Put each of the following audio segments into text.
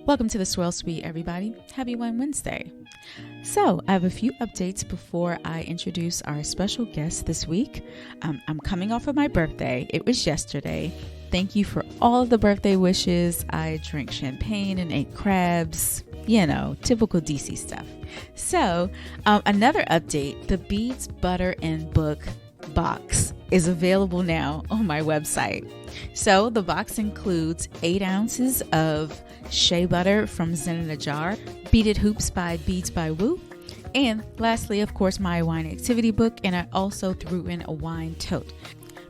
Welcome to the Swirl Suite, everybody. Happy Wine Wednesday. So, I have a few updates before I introduce our special guest this week. I'm coming off of my birthday. It was yesterday. Thank you for all of the birthday wishes. I drank champagne and ate crabs. You know, typical DC stuff. So, another update, the Beads, Butter, and Book box is available now on my website. So the box includes 8 ounces of shea butter from Zen in a Jar, beaded hoops by Beads by Woo, and lastly, of course, my wine activity book, and I also threw in a wine tote.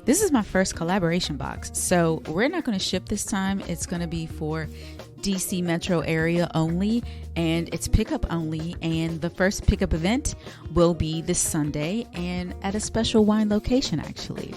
This is my first collaboration box, so we're not going to ship this time. It's going to be for DC metro area only, and it's pickup only, and the first pickup event will be this Sunday and at a special wine location. Actually,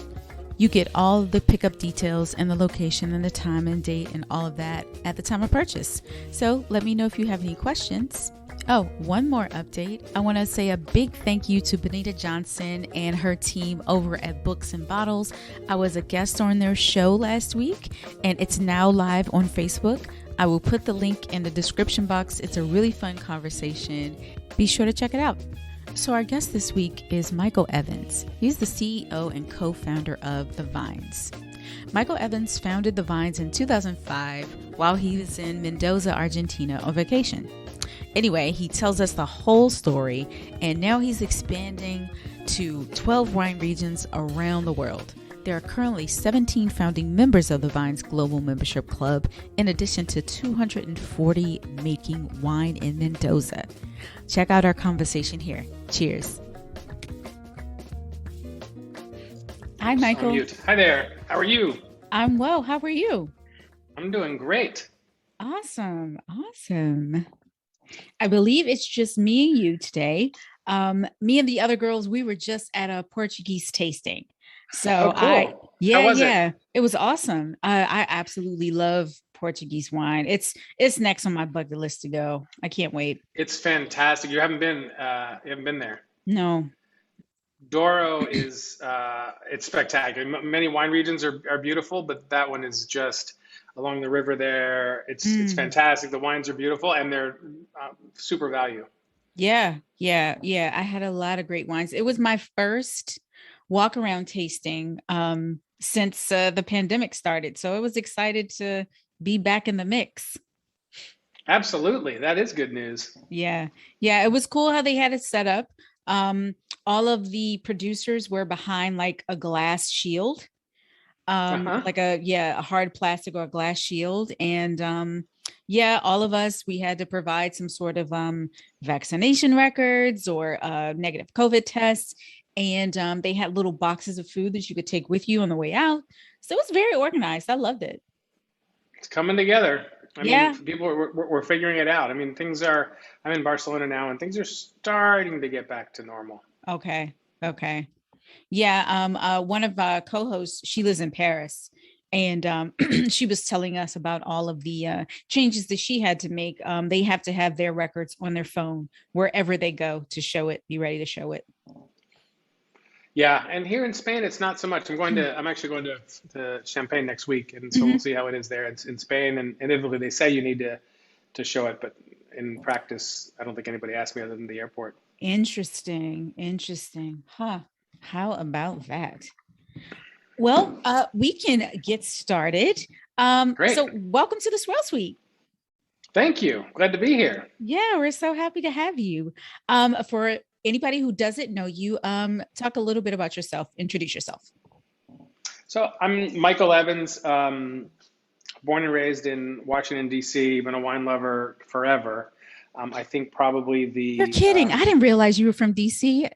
you get all of the pickup details and the location and the time and date and all of that at the time of purchase. So let me know if you have any questions. Oh, one more update. I want to say a big thank you to Benita Johnson and her team over at Books and Bottles. I was a guest on their show last week, and it's now live on Facebook. I will put the link in the description box. It's a really fun conversation. Be sure to check it out. So our guest this week is Michael Evans. He's the CEO and co-founder of The Vines. Michael Evans founded The Vines in 2005 while he was in Mendoza, Argentina on vacation. Anyway, he tells us the whole story, and now he's expanding to 12 wine regions around the world. There are currently 17 founding members of the Vines Global Membership Club, in addition to 240 making wine in Mendoza. Check out our conversation here. Cheers. Hi, Michael. Hi there. How are you? I'm well. How are you? I'm doing great. Awesome. I believe it's just me and you today. Me and the other girls, we were just at a Portuguese tasting. So cool. How was it? It was awesome. I absolutely love Portuguese wine. It's next on my bucket list to go. I can't wait. It's fantastic. You haven't been there. No. Douro is it's spectacular. Many wine regions are beautiful, but that one is just along the river there. It's fantastic. The wines are beautiful and they're super value. Yeah. I had a lot of great wines. It was my first walk around tasting since the pandemic started. So I was excited to be back in the mix. Absolutely. That is good news. Yeah. It was cool how they had it set up. All of the producers were behind like a glass shield, like a hard plastic or a glass shield. And all of us, we had to provide some sort of vaccination records or negative COVID tests. And they had little boxes of food that you could take with you on the way out. So it was very organized. I loved it. It's coming together. I mean, people we're figuring it out. I mean, I'm in Barcelona now and things are starting to get back to normal. Okay. Yeah. One of our co-hosts, she lives in Paris, and she was telling us about all of the changes that she had to make. They have to have their records on their phone wherever they go to show it, be ready to show it. Yeah, and here in Spain, it's not so much. I'm actually going to Champagne next week, and so we'll see how it is there. It's in Spain and in Italy. They say you need to show it, but in practice, I don't think anybody asked me other than the airport. Interesting. Huh? How about that? Well, we can get started. Great. So welcome to the Swirl Suite. Thank you. Glad to be here. Yeah, we're so happy to have you. For anybody who doesn't know you, talk a little bit about yourself. Introduce yourself. So I'm Michael Evans, born and raised in Washington, D.C., been a wine lover forever. I think probably You're kidding. I didn't realize you were from D.C.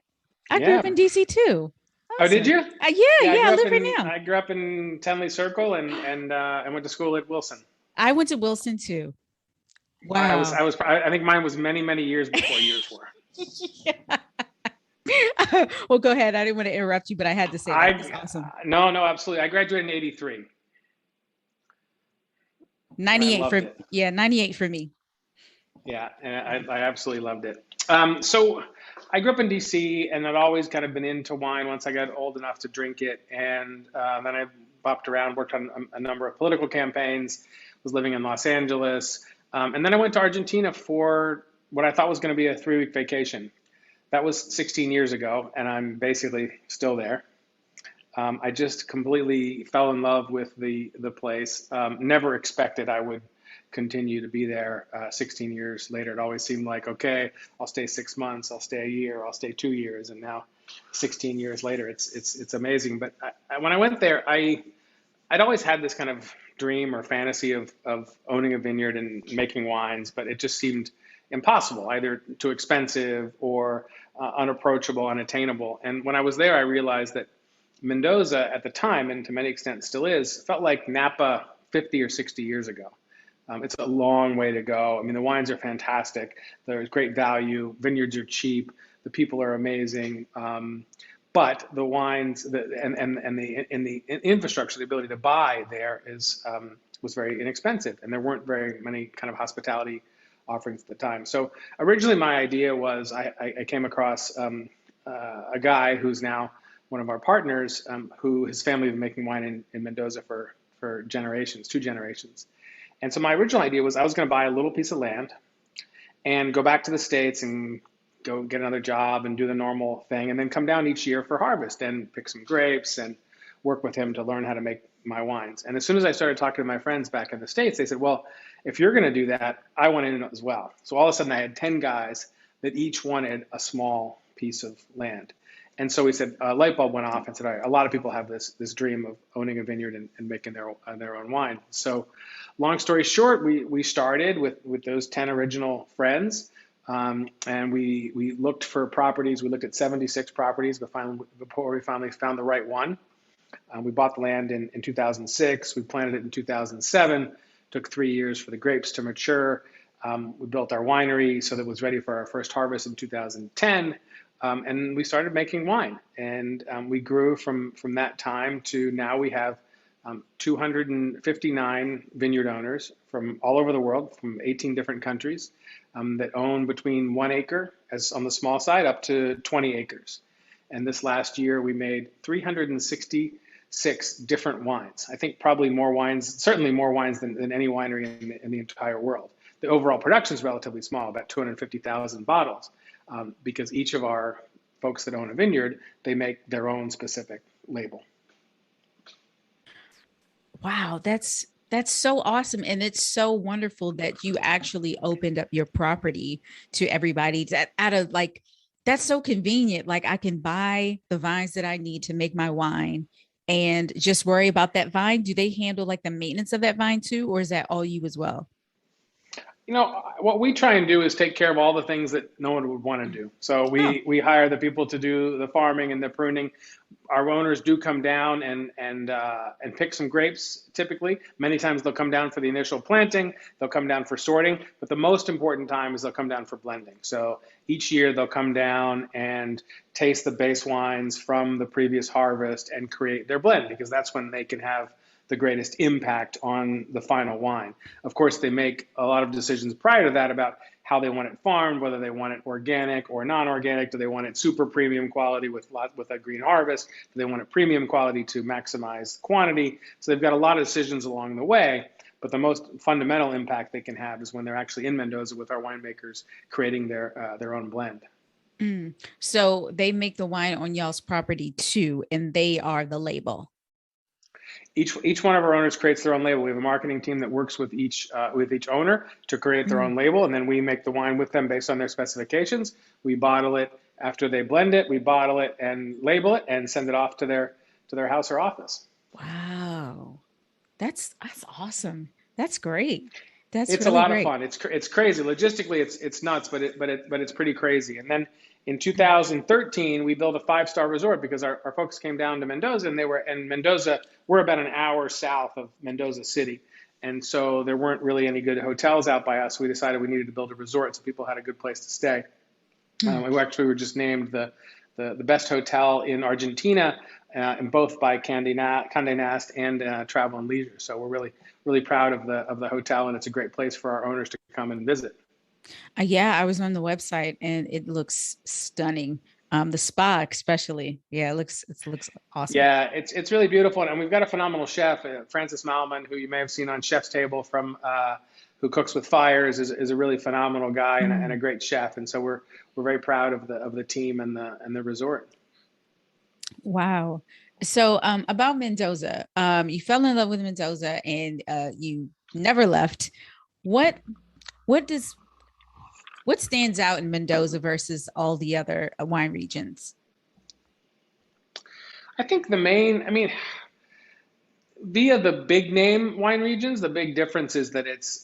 I grew up in D.C. too. Awesome. Oh, did you? I live right now. I grew up in Tenley Circle and went to school at Wilson. I went to Wilson too. Wow. I think mine was many, many years before yours were. Yeah. Well, go ahead. I didn't want to interrupt you, but I had to say that. That's awesome. No, absolutely. I graduated in 83. 98 for me. Yeah, and I absolutely loved it. So I grew up in DC and I'd always kind of been into wine once I got old enough to drink it. And then I bopped around, worked on a number of political campaigns, was living in Los Angeles, And then I went to Argentina for what I thought was going to be a 3-week vacation. That was 16 years ago, and I'm basically still there. I just completely fell in love with the place. Never expected I would continue to be there 16 years later. It always seemed like, okay, I'll stay 6 months, I'll stay a year, I'll stay 2 years, and now 16 years later, it's amazing. But when I went there, I'd always had this kind of dream or fantasy of owning a vineyard and making wines, but it just seemed impossible, either too expensive or unapproachable, unattainable. And when I was there, I realized that Mendoza at the time, and to many extent still is, felt like Napa 50 or 60 years ago. It's a long way to go. I mean, the wines are fantastic. There's great value. Vineyards are cheap. The people are amazing. But the wines and the infrastructure, the ability to buy there was very inexpensive, and there weren't very many kind of hospitality offerings at the time. So originally, my idea was I came across a guy who's now one of our partners, who his family had been making wine in Mendoza for generations, 2 generations. And so my original idea was I was going to buy a little piece of land and go back to the States and go get another job and do the normal thing, and then come down each year for harvest and pick some grapes and work with him to learn how to make my wines. And as soon as I started talking to my friends back in the States, they said, well, if you're going to do that, I want in as well. So all of a sudden I had 10 guys that each wanted a small piece of land. And so we said, a light bulb went off and said, all right, a lot of people have this dream of owning a vineyard and making their own wine. So long story short, we started with those 10 original friends. And we looked for properties. We looked at 76 properties before we finally found the right one. We bought the land in 2006. We planted it in 2007. Took 3 years for the grapes to mature. We built our winery so that it was ready for our first harvest in 2010. And we started making wine. And we grew from that time to now we have 259 vineyard owners from all over the world, from 18 different countries, that own between 1 acre, as on the small side, up to 20 acres. And this last year, we made 366 different wines. I think probably more wines, certainly more wines than any winery in the entire world. The overall production is relatively small, about 250,000 bottles, because each of our folks that own a vineyard, they make their own specific label. Wow, that's so awesome. And it's so wonderful that you actually opened up your property to everybody that out of like, that's so convenient. Like I can buy the vines that I need to make my wine and just worry about that vine. Do they handle like the maintenance of that vine too, or is that all you as well? What we try and do is take care of all the things that no one would want to do. So Oh, we hire the people to do the farming and the pruning. Our owners do come down and pick some grapes. Typically, many times they'll come down for the initial planting. They'll come down for sorting. But the most important time is they'll come down for blending. So each year they'll come down and taste the base wines from the previous harvest and create their blend, because that's when they can have the greatest impact on the final wine. Of course, they make a lot of decisions prior to that about how they want it farmed, whether they want it organic or non-organic. Do they want it super premium quality with a green harvest? Do they want it premium quality to maximize quantity? So they've got a lot of decisions along the way. But the most fundamental impact they can have is when they're actually in Mendoza with our winemakers creating their own blend. mm. So they make the wine on y'all's property too, and they are the label. Each one of our owners creates their own label. We have a marketing team that works with each owner to create their own label, and then we make the wine with them based on their specifications. We bottle it after they blend it. We bottle it and label it and send it off to their house or office. Wow. That's awesome. That's great. That's It's a really lot of great. fun. It's crazy. Logistically, it's nuts, but it's pretty crazy. And then in 2013, we built a 5-star resort because our folks came down to Mendoza, and Mendoza. We're about an hour south of Mendoza City, and so there weren't really any good hotels out by us. We decided we needed to build a resort so people had a good place to stay. Mm. We actually were just named the best hotel in Argentina, and both by Condé Nast and Travel and Leisure. So we're really proud of the hotel, and it's a great place for our owners to come and visit. Yeah, I was on the website and it looks stunning. The spa, especially. Yeah, it looks awesome. Yeah, it's really beautiful, and we've got a phenomenal chef, Francis Malman, who you may have seen on Chef's Table who cooks with fires, is a really phenomenal guy and a Mm. great chef. And so we're very proud of the team and the resort. Wow. So, about Mendoza, you fell in love with Mendoza and you never left. What what does what stands out in Mendoza versus all the other wine regions? I think the main, I mean, via the big name wine regions, the big difference is that it's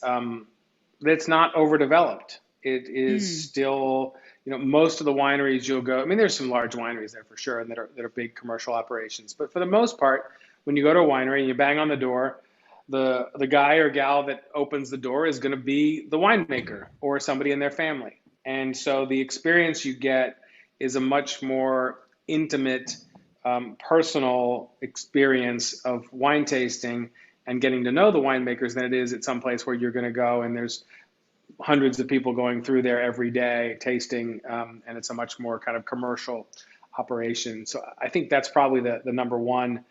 not overdeveloped. It is Mm, still, most of the wineries you'll go. I mean, there's some large wineries there for sure, and that are big commercial operations. But for the most part, when you go to a winery and you bang on the door, the guy or gal that opens the door is going to be the winemaker or somebody in their family, and so the experience you get is a much more intimate, personal experience of wine tasting and getting to know the winemakers than it is at some place where you're going to go and there's hundreds of people going through there every day tasting, and it's a much more kind of commercial operation. So I think that's probably the number one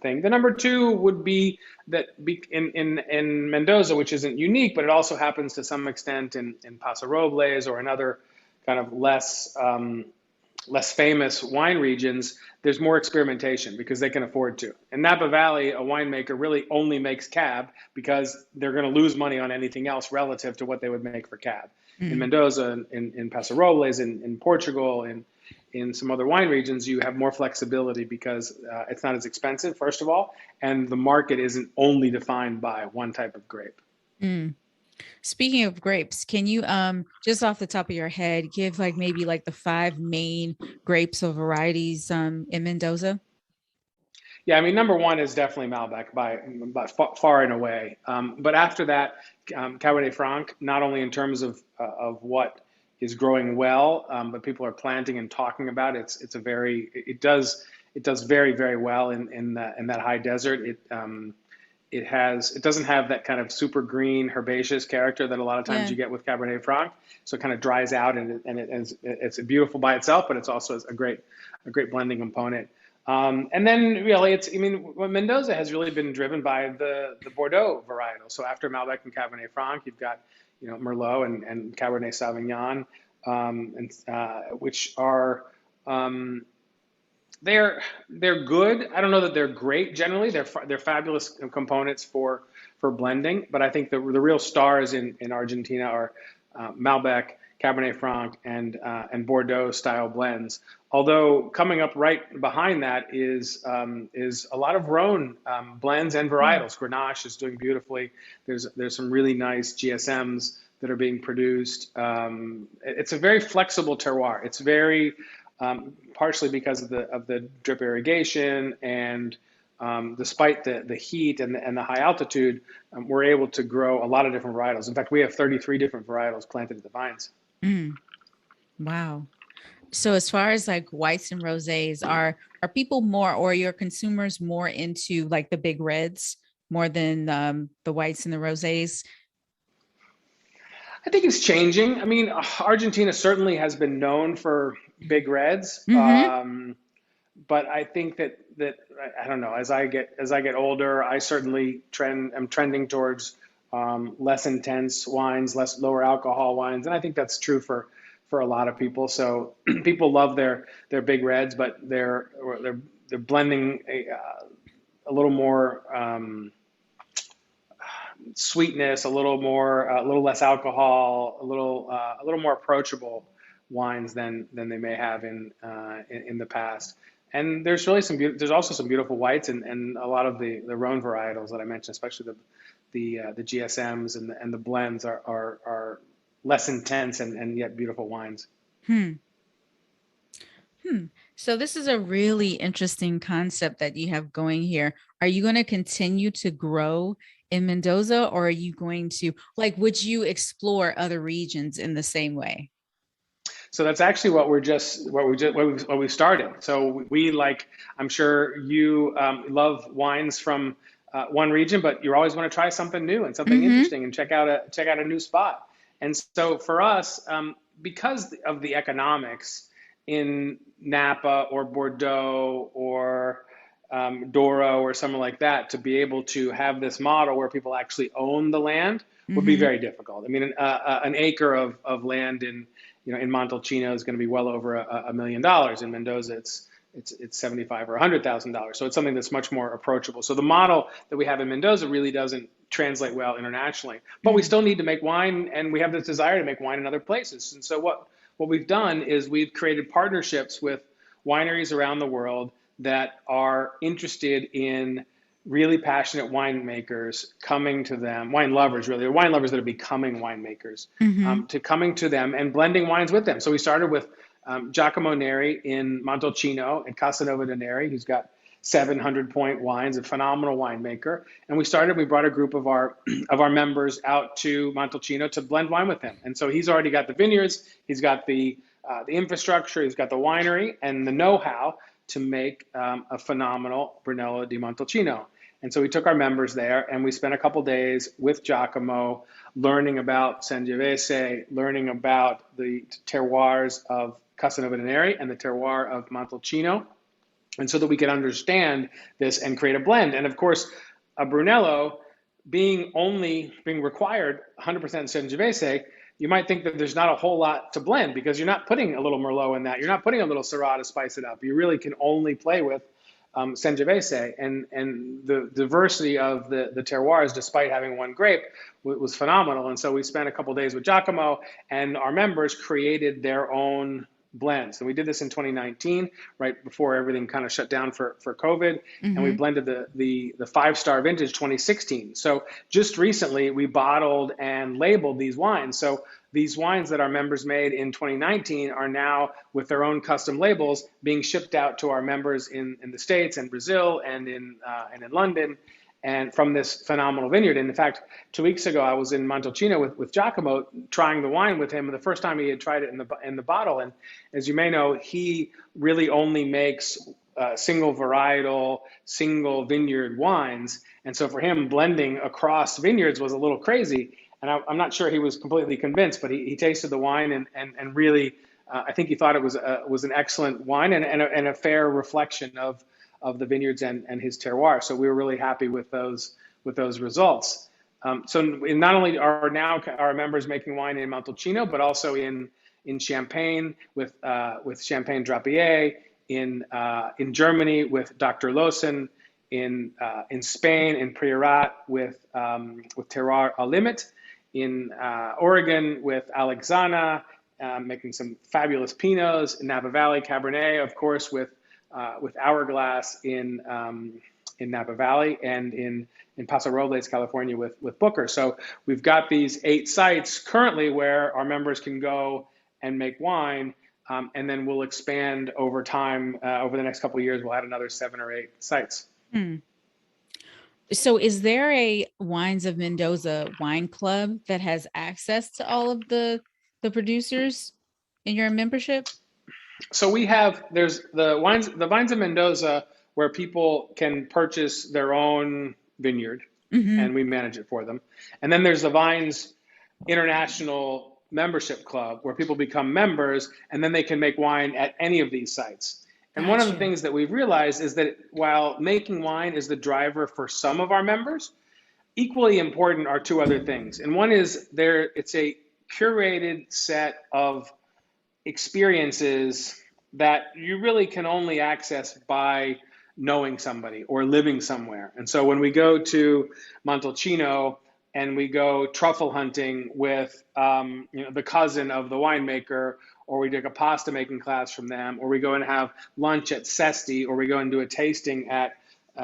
thing. The number two would be that in Mendoza, which isn't unique, but it also happens to some extent in Paso Robles or in other kind of less famous wine regions, there's more experimentation because they can afford to. In Napa Valley, a winemaker really only makes Cab because they're going to lose money on anything else relative to what they would make for Cab. In mm. Mendoza, in Paso Robles, in Portugal, in some other wine regions, you have more flexibility because it's not as expensive, first of all, and the market isn't only defined by one type of grape. Mm. Speaking of grapes, can you just off the top of your head give like maybe like the five main grapes or varieties in Mendoza? Yeah, I mean, number one is definitely Malbec by far and away. But after that, Cabernet Franc, not only in terms of what is growing well, but people are planting and talking about. It does very very well in that high desert. It doesn't have that kind of super green herbaceous character that a lot of times Yeah. you get with Cabernet Franc. So it kind of dries out it's beautiful by itself, but it's also a great blending component. And then really, I mean, Mendoza has really been driven by the Bordeaux varietal. So after Malbec and Cabernet Franc, you've got, Merlot and Cabernet Sauvignon, which are, um, they're good. I don't know that they're great generally. They're fabulous components for blending, but I think the real stars in Argentina are Malbec, Cabernet Franc, and Bordeaux style blends. Although coming up right behind that is a lot of Rhone blends and Mm. varietals. Grenache is doing beautifully. There's some really nice GSMs that are being produced. It's a very flexible terroir. It's very partially because of the drip irrigation and despite the heat and the high altitude, we're able to grow a lot of different varietals. In fact, we have 33 different varietals planted at the vines. Mm. Wow. So as far as like whites and rosés, are people more or your consumers more into like the big reds more than the whites and the rosés? I think it's changing. I mean, Argentina certainly has been known for big reds, Mm-hmm. but I think that I don't know. As I get older, I certainly am trending towards less intense wines, less lower alcohol wines, and I think that's true for a lot of people. So people love their big reds, but they're blending a little more. Sweetness, a little less alcohol, a little more approachable wines than they may have in the past. And there's also some beautiful whites and a lot of the Rhone varietals that I mentioned, especially the GSMs and the blends are less intense and yet beautiful wines. Hmm. Hmm. So this is a really interesting concept that you have going here. Are you going to continue to grow in Mendoza or are you going to like would you explore other regions in the same way? So that's actually what we started. So we like, I'm sure you love wines from one region, but you always want to try something new and something Mm-hmm. interesting and check out a new spot. And so for us, because of the economics in Napa or Bordeaux or Douro or somewhere like that, to be able to have this model where people actually own the land, would be Mm-hmm. very difficult. I mean, an acre of land in, in Montalcino is going to be well over $1 million. In Mendoza, it's 75 or $100,000. So it's something that's much more approachable. So the model that we have in Mendoza really doesn't translate well internationally, but we Mm-hmm. still need to make wine, and we have this desire to make wine in other places. And so what we've done is we've created partnerships with wineries around the world that are interested in really passionate winemakers coming to them, wine lovers really, or wine lovers that are becoming winemakers, Mm-hmm. to coming to them and blending wines with them. So we started with Giacomo Neri in Montalcino at Casanova de Neri, who's got 700 point wines, a phenomenal winemaker. And we brought a group of our of our members out to Montalcino to blend wine with him. And so he's already got the vineyards, he's got the infrastructure, he's got the winery and the know-how to make a phenomenal Brunello di Montalcino. And so we took our members there and we spent a couple days with Giacomo learning about Sangiovese, learning about the terroirs of Casanova de Neri and the terroir of Montalcino, and so that we could understand this and create a blend. And of course, a Brunello being required 100% Sangiovese, you might think that there's not a whole lot to blend because you're not putting a little Merlot in that. You're not putting a little Syrah to spice it up. You really can only play with Sangiovese, and the diversity of the terroirs, despite having one grape, was phenomenal. And so we spent a couple of days with Giacomo, and our members created their own blends. And we did this in 2019, right before everything kind of shut down for COVID. And we Mm-hmm. blended the 5-star vintage 2016. So just recently, we bottled and labeled these wines. So these wines that our members made in 2019 are now, with their own custom labels, being shipped out to our members in the States and Brazil and in London, and from this phenomenal vineyard. And in fact, 2 weeks ago, I was in Montalcino with Giacomo trying the wine with him. The first time he had tried it in the bottle. And as you may know, he really only makes single varietal, single vineyard wines. And so for him, blending across vineyards was a little crazy. And I'm not sure he was completely convinced, but he tasted the wine and really, I think he thought it was an excellent wine and a fair reflection of the vineyards and his terroir. So we were really happy with those results. So not only are now our members making wine in Montalcino, but also in Champagne with Champagne Drapier, in Germany with Dr. Lawson, in Spain in Priorat with Terroir Al Limit, in Oregon with Alexana, making some fabulous Pinots, in Napa Valley Cabernet, of course, with Hourglass in Napa Valley, and in Paso Robles, California with Booker. So we've got these 8 sites currently where our members can go and make wine, and then we'll expand over time. Over the next couple of years, we'll add another 7 or 8 sites. Hmm. So is there a Wines of Mendoza wine club that has access to all of the producers in your membership? So there's the Vines of Mendoza, where people can purchase their own vineyard, Mm-hmm. and we manage it for them. And then there's the Vines International Membership Club, where people become members and then they can make wine at any of these sites. And one of the Gotcha. things that we've realized is that while making wine is the driver for some of our members, equally important are 2 other things. And one is it's a curated set of experiences that you really can only access by knowing somebody or living somewhere. And so when we go to Montalcino and we go truffle hunting with the cousin of the winemaker, or we take a pasta making class from them, or we go and have lunch at Sesti, or we go and do a tasting at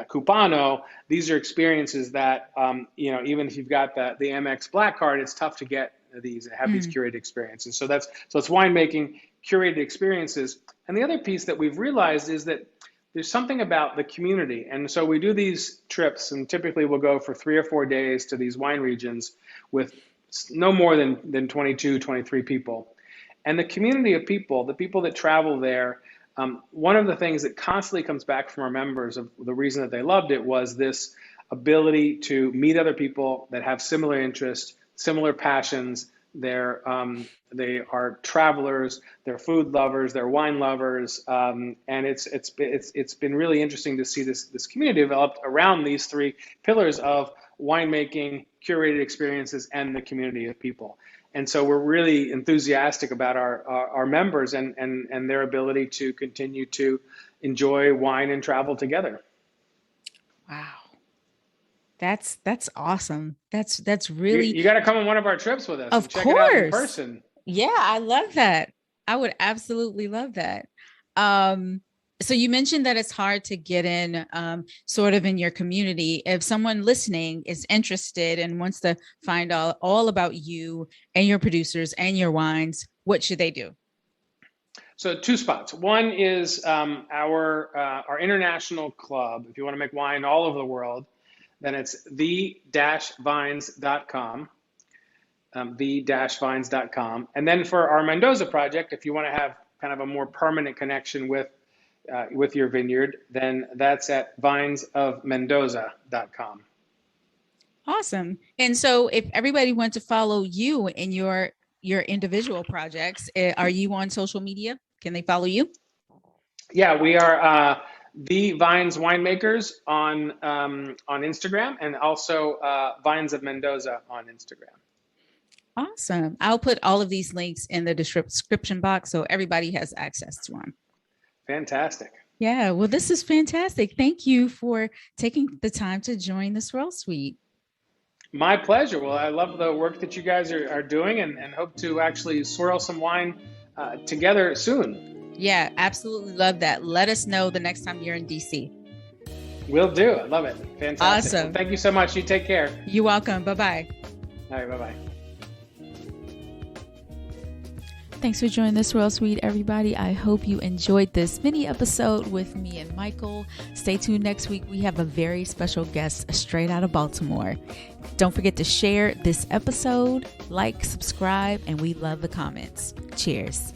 Cupano, these are experiences that, even if you've got the Amex Black Card, it's tough to get these and have these curated experiences. So it's winemaking, curated experiences. And the other piece that we've realized is that there's something about the community. And so we do these trips, and typically we'll go for 3 or 4 days to these wine regions with no more than 22, 23 people. And the community of people, the people that travel there, one of the things that constantly comes back from our members of the reason that they loved it was this ability to meet other people that have similar interests, similar passions. They are travelers, they're food lovers, they're wine lovers, and it's been really interesting to see this community developed around these 3 pillars of winemaking, curated experiences, and the community of people. And so we're really enthusiastic about our members and their ability to continue to enjoy wine and travel together. Wow. That's awesome. That's really, you got to come on one of our trips with us. Of and check course. it out in person. Yeah, I love that. I would absolutely love that. So you mentioned that it's hard to get in sort of in your community. If someone listening is interested and wants to find all about you and your producers and your wines, what should they do? So 2 spots. One is our international club. If you want to make wine all over the world, then it's the-vines.com, the-vines.com. And then for our Mendoza project, if you want to have kind of a more permanent connection with your vineyard, then that's at vinesofmendoza.com. Awesome. And so if everybody wants to follow you in your individual projects, are you on social media? Can they follow you? Yeah, we are the Vines Winemakers on Instagram, and also Vines of Mendoza on Instagram. Awesome. I'll put all of these links in the description box so everybody has access to them. Fantastic. Yeah, well, this is fantastic. Thank you for taking the time to join the Swirl Suite. My pleasure. Well, I love the work that you guys are doing and hope to actually swirl some wine together soon. Yeah, absolutely love that. Let us know the next time you're in DC. Will do. I love it. Fantastic. Awesome. Well, thank you so much. You take care. You're welcome. Bye-bye. All right. Bye-bye. Thanks for joining the Swirl Suite, everybody. I hope you enjoyed this mini episode with me and Michael. Stay tuned next week. We have a very special guest straight out of Baltimore. Don't forget to share this episode, like, subscribe, and we love the comments. Cheers.